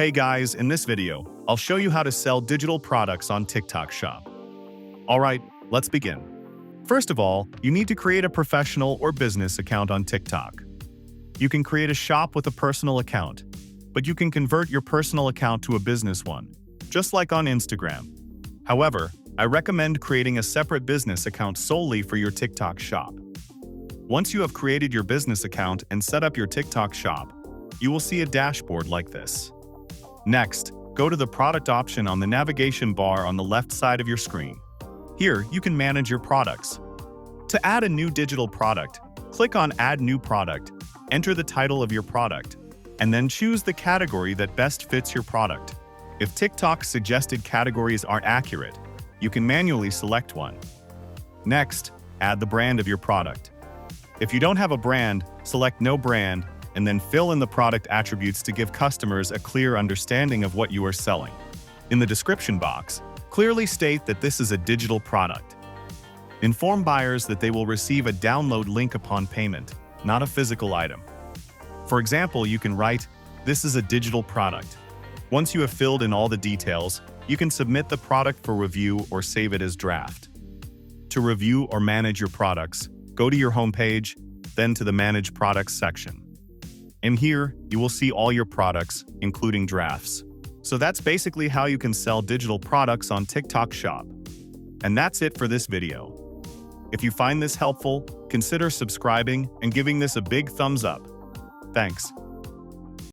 Hey guys, in this video, I'll show you how to sell digital products on TikTok Shop. Alright, let's begin. First of all, you need to create a professional or business account on TikTok. You can create a shop with a personal account, but you can convert your personal account to a business one, just like on Instagram. However, I recommend creating a separate business account solely for your TikTok Shop. Once you have created your business account and set up your TikTok Shop, you will see a dashboard like this. Next, go to the product option on the navigation bar on the left side of your screen. Here, you can manage your products. To add a new digital product, click on Add New Product, enter the title of your product, and then choose the category that best fits your product. If TikTok's suggested categories aren't accurate, you can manually select one. Next, add the brand of your product. If you don't have a brand, select No Brand, and then fill in the product attributes to give customers a clear understanding of what you are selling. In the description box, clearly state that this is a digital product. Inform buyers that they will receive a download link upon payment, not a physical item. For example, you can write, "This is a digital product." Once you have filled in all the details, you can submit the product for review or save it as draft. To review or manage your products, go to your homepage, then to the Manage Products section. And here, you will see all your products, including drafts. So that's basically how you can sell digital products on TikTok Shop. And that's it for this video. If you find this helpful, consider subscribing and giving this a big thumbs up. Thanks.